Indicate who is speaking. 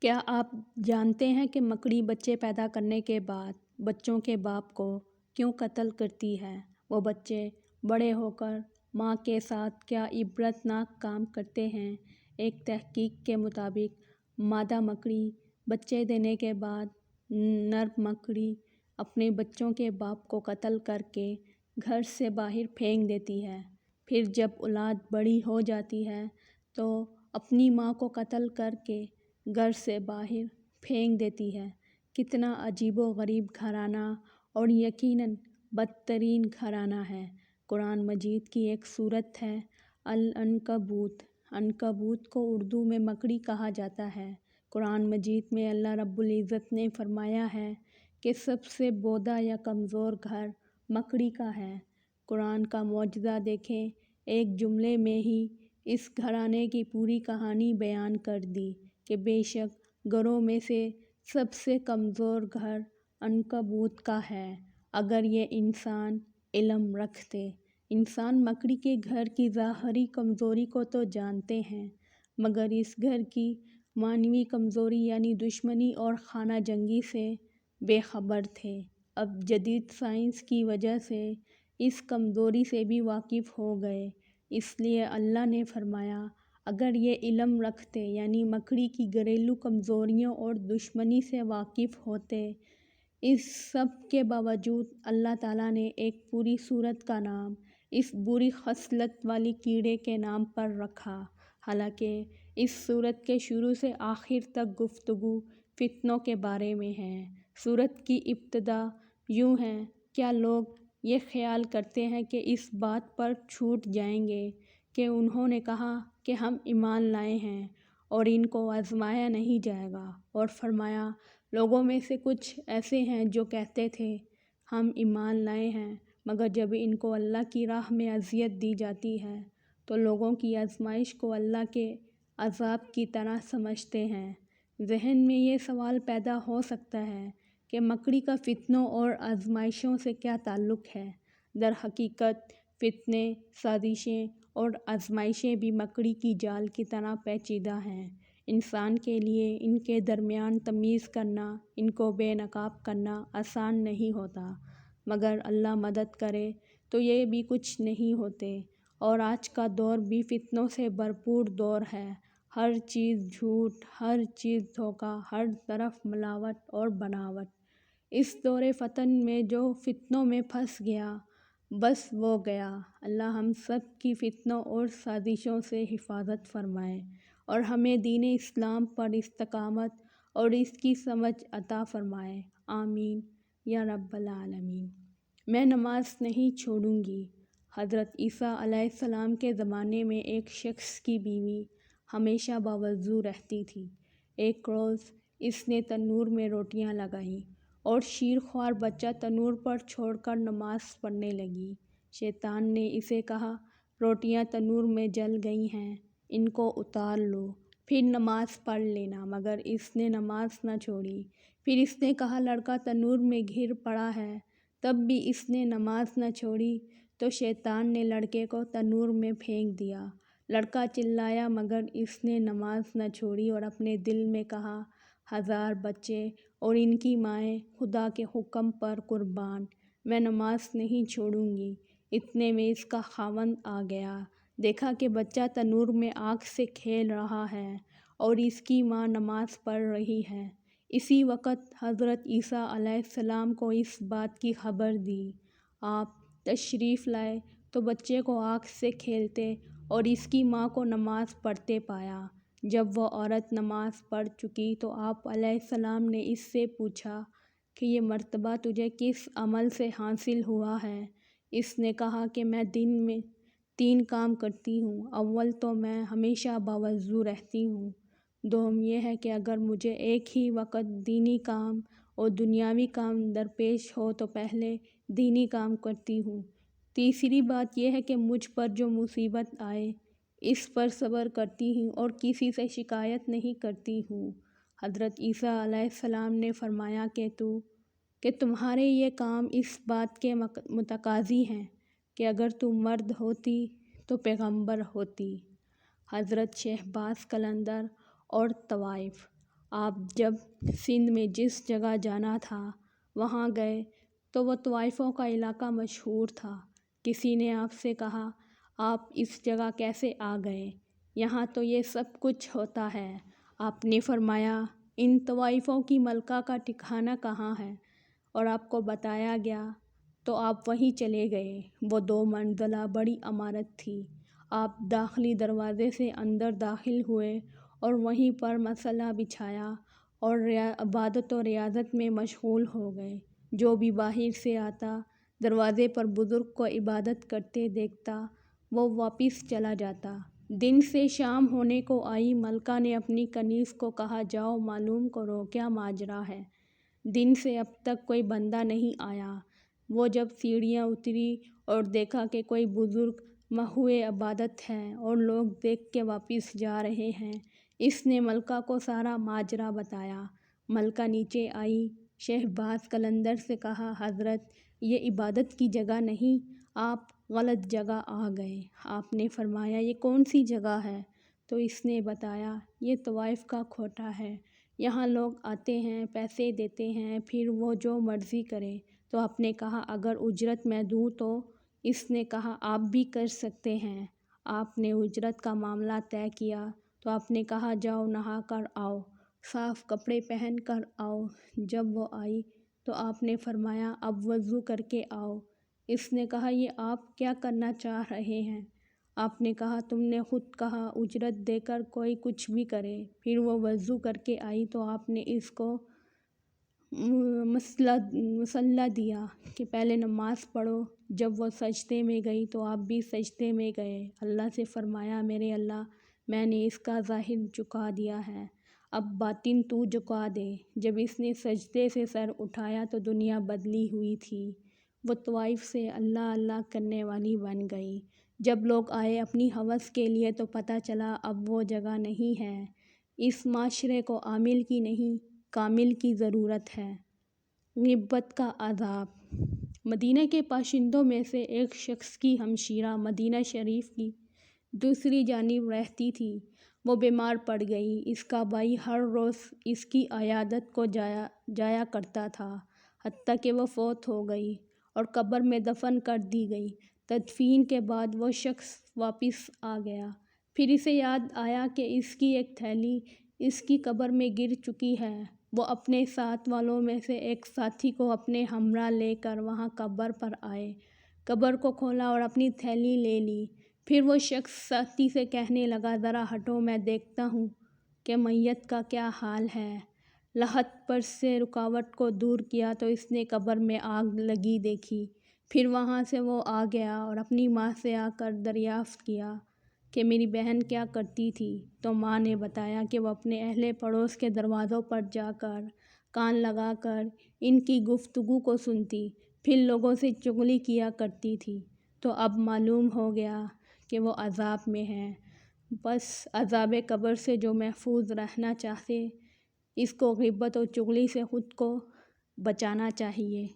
Speaker 1: کیا آپ جانتے ہیں کہ مکڑی بچے پیدا کرنے کے بعد بچوں کے باپ کو کیوں قتل کرتی ہے؟ وہ بچے بڑے ہو کر ماں کے ساتھ کیا عبرت ناک کام کرتے ہیں؟ ایک تحقیق کے مطابق مادہ مکڑی بچے دینے کے بعد نر مکڑی اپنے بچوں کے باپ کو قتل کر کے گھر سے باہر پھینک دیتی ہے۔ پھر جب اولاد بڑی ہو جاتی ہے تو اپنی ماں کو قتل کر کے گھر سے باہر پھینک دیتی ہے۔ کتنا عجیب و غریب گھرانہ اور یقیناً بدترین گھرانہ ہے۔ قرآن مجید کی ایک سورت ہے العنکبوت۔ عنکبوت کو اردو میں مکڑی کہا جاتا ہے۔ قرآن مجید میں اللہ رب العزت نے فرمایا ہے کہ سب سے بودا یا کمزور گھر مکڑی کا ہے۔ قرآن کا معجزہ دیکھیں، ایک جملے میں ہی اس گھرانے کی پوری کہانی بیان کر دی کہ بے شک گھروں میں سے سب سے کمزور گھر عنکبوت کا ہے۔ اگر یہ انسان علم رکھتے۔ انسان مکڑی کے گھر کی ظاہری کمزوری کو تو جانتے ہیں، مگر اس گھر کی معنوی کمزوری یعنی دشمنی اور خانہ جنگی سے بے خبر تھے۔ اب جدید سائنس کی وجہ سے اس کمزوری سے بھی واقف ہو گئے۔ اس لیے اللہ نے فرمایا اگر یہ علم رکھتے یعنی مکڑی کی گھریلو کمزوریوں اور دشمنی سے واقف ہوتے۔ اس سب کے باوجود اللہ تعالیٰ نے ایک پوری سورت کا نام اس بری خصلت والی کیڑے کے نام پر رکھا، حالانکہ اس سورت کے شروع سے آخر تک گفتگو فتنوں کے بارے میں ہے۔ سورت کی ابتدا یوں ہے، کیا لوگ یہ خیال کرتے ہیں کہ اس بات پر چھوٹ جائیں گے کہ انہوں نے کہا کہ ہم ایمان لائے ہیں اور ان کو آزمایا نہیں جائے گا؟ اور فرمایا لوگوں میں سے کچھ ایسے ہیں جو کہتے تھے ہم ایمان لائے ہیں، مگر جب ان کو اللہ کی راہ میں اذیت دی جاتی ہے تو لوگوں کی آزمائش کو اللہ کے عذاب کی طرح سمجھتے ہیں۔ ذہن میں یہ سوال پیدا ہو سکتا ہے کہ مکڑی کا فتنوں اور آزمائشوں سے کیا تعلق ہے؟ در حقیقت فتنے، سازشیں اور آزمائشیں بھی مکڑی کی جال کی طرح پیچیدہ ہیں۔ انسان کے لیے ان کے درمیان تمیز کرنا، ان کو بے نقاب کرنا آسان نہیں ہوتا، مگر اللہ مدد کرے تو یہ بھی کچھ نہیں ہوتے۔ اور آج کا دور بھی فتنوں سے بھرپور دور ہے۔ ہر چیز جھوٹ، ہر چیز دھوکہ، ہر طرف ملاوٹ اور بناوٹ۔ اس دور فتن میں جو فتنوں میں پھنس گیا بس وہ گیا۔ اللہ ہم سب کی فتنوں اور سازشوں سے حفاظت فرمائے اور ہمیں دین اسلام پر استقامت اور اس کی سمجھ عطا فرمائے، آمین یا رب العالمین۔ میں نماز نہیں چھوڑوں گی۔ حضرت عیسیٰ علیہ السلام کے زمانے میں ایک شخص کی بیوی ہمیشہ باوضو رہتی تھی۔ ایک روز اس نے تنور میں روٹیاں لگائیں اور شیرخوار بچہ تنور پر چھوڑ کر نماز پڑھنے لگی۔ شیطان نے اسے کہا روٹیاں تنور میں جل گئی ہیں، ان کو اتار لو، پھر نماز پڑھ لینا، مگر اس نے نماز نہ چھوڑی۔ پھر اس نے کہا لڑکا تنور میں گر پڑا ہے، تب بھی اس نے نماز نہ چھوڑی، تو شیطان نے لڑکے کو تنور میں پھینک دیا۔ لڑکا چلایا مگر اس نے نماز نہ چھوڑی اور اپنے دل میں کہا 1000 بچے اور ان کی مائیں خدا کے حکم پر قربان، میں نماز نہیں چھوڑوں گی۔ اتنے میں اس کا خاوند آ گیا، دیکھا کہ بچہ تنور میں آگ سے کھیل رہا ہے اور اس کی ماں نماز پڑھ رہی ہے۔ اسی وقت حضرت عیسیٰ علیہ السلام کو اس بات کی خبر دی۔ آپ تشریف لائے تو بچے کو آگ سے کھیلتے اور اس کی ماں کو نماز پڑھتے پایا۔ جب وہ عورت نماز پڑھ چکی تو آپ علیہ السلام نے اس سے پوچھا کہ یہ مرتبہ تجھے کس عمل سے حاصل ہوا ہے؟ اس نے کہا کہ میں دن میں 3 کام کرتی ہوں۔ اول تو میں ہمیشہ باوضو رہتی ہوں۔ دوم یہ ہے کہ اگر مجھے ایک ہی وقت دینی کام اور دنیاوی کام درپیش ہو تو پہلے دینی کام کرتی ہوں۔ تیسری بات یہ ہے کہ مجھ پر جو مصیبت آئے اس پر صبر کرتی ہوں اور کسی سے شکایت نہیں کرتی ہوں۔ حضرت عیسیٰ علیہ السلام نے فرمایا کہ تمہارے یہ کام اس بات کے متقاضی ہیں کہ اگر تم مرد ہوتی تو پیغمبر ہوتی۔ حضرت شہباز قلندر اور طوائف۔ آپ جب سندھ میں جس جگہ جانا تھا وہاں گئے تو وہ طوائفوں کا علاقہ مشہور تھا۔ کسی نے آپ سے کہا آپ اس جگہ کیسے آ گئے؟ یہاں تو یہ سب کچھ ہوتا ہے۔ آپ نے فرمایا ان طوائفوں کی ملکہ کا ٹھکانہ کہاں ہے؟ اور آپ کو بتایا گیا تو آپ وہیں چلے گئے۔ وہ 2 منزلہ بڑی عمارت تھی۔ آپ داخلی دروازے سے اندر داخل ہوئے اور وہیں پر مصلی بچھایا اور عبادت و ریاضت میں مشغول ہو گئے۔ جو بھی باہر سے آتا دروازے پر بزرگ کو عبادت کرتے دیکھتا وہ واپس چلا جاتا۔ دن سے شام ہونے کو آئی، ملکہ نے اپنی کنیز کو کہا جاؤ معلوم کرو کیا ماجرا ہے۔ دن سے اب تک کوئی بندہ نہیں آیا۔ وہ جب سیڑھیاں اتری اور دیکھا کہ کوئی بزرگ محوِ عبادت ہے اور لوگ دیکھ کے واپس جا رہے ہیں، اس نے ملکہ کو سارا ماجرا بتایا۔ ملکہ نیچے آئی، شہباز قلندر سے کہا حضرت یہ عبادت کی جگہ نہیں، آپ غلط جگہ آ گئے۔ آپ نے فرمایا یہ کون سی جگہ ہے؟ تو اس نے بتایا یہ طوائف کا کھوٹا ہے، یہاں لوگ آتے ہیں پیسے دیتے ہیں پھر وہ جو مرضی کریں۔ تو آپ نے کہا اگر اجرت میں دوں تو؟ اس نے کہا آپ بھی کر سکتے ہیں۔ آپ نے اجرت کا معاملہ طے کیا تو آپ نے کہا جاؤ نہا کر آؤ، صاف کپڑے پہن کر آؤ۔ جب وہ آئی تو آپ نے فرمایا اب وضو کر کے آؤ۔ اس نے کہا یہ آپ کیا کرنا چاہ رہے ہیں؟ آپ نے کہا تم نے خود کہا اجرت دے کر کوئی کچھ بھی کرے۔ پھر وہ وضو کر کے آئی تو آپ نے اس کو مسئلہ دیا کہ پہلے نماز پڑھو۔ جب وہ سجدے میں گئی تو آپ بھی سجدے میں گئے۔ اللہ سے فرمایا میرے اللہ میں نے اس کا ظاہر جھکا دیا ہے، اب باطن تو جھکا دے۔ جب اس نے سجدے سے سر اٹھایا تو دنیا بدلی ہوئی تھی، وہ طوائف سے اللہ اللہ کرنے والی بن گئی۔ جب لوگ آئے اپنی ہوس کے لیے تو پتہ چلا اب وہ جگہ نہیں ہے۔ اس معاشرے کو عامل کی نہیں کامل کی ضرورت ہے۔ غیبت کا عذاب۔ مدینہ کے باشندوں میں سے ایک شخص کی ہمشیرہ مدینہ شریف کی دوسری جانب رہتی تھی۔ وہ بیمار پڑ گئی۔ اس کا بھائی ہر روز اس کی عیادت کو جایا کرتا تھا، حتیٰ کہ وہ فوت ہو گئی اور قبر میں دفن کر دی گئی۔ تدفین کے بعد وہ شخص واپس آ گیا۔ پھر اسے یاد آیا کہ اس کی ایک تھیلی اس کی قبر میں گر چکی ہے۔ وہ اپنے ساتھ والوں میں سے ایک ساتھی کو اپنے ہمراہ لے کر وہاں قبر پر آئے، قبر کو کھولا اور اپنی تھیلی لے لی۔ پھر وہ شخص ساتھی سے کہنے لگا ذرا ہٹو میں دیکھتا ہوں کہ میت کا کیا حال ہے۔ لحد پر سے رکاوٹ کو دور کیا تو اس نے قبر میں آگ لگی دیکھی۔ پھر وہاں سے وہ آ گیا اور اپنی ماں سے آ کر دریافت کیا کہ میری بہن کیا کرتی تھی؟ تو ماں نے بتایا کہ وہ اپنے اہل پڑوس کے دروازوں پر جا کر کان لگا کر ان کی گفتگو کو سنتی، پھر لوگوں سے چغلی کیا کرتی تھی۔ تو اب معلوم ہو گیا کہ وہ عذاب میں ہے۔ بس عذاب قبر سے جو محفوظ رہنا چاہے اس کو غیبت و چغلی سے خود کو بچانا چاہیے۔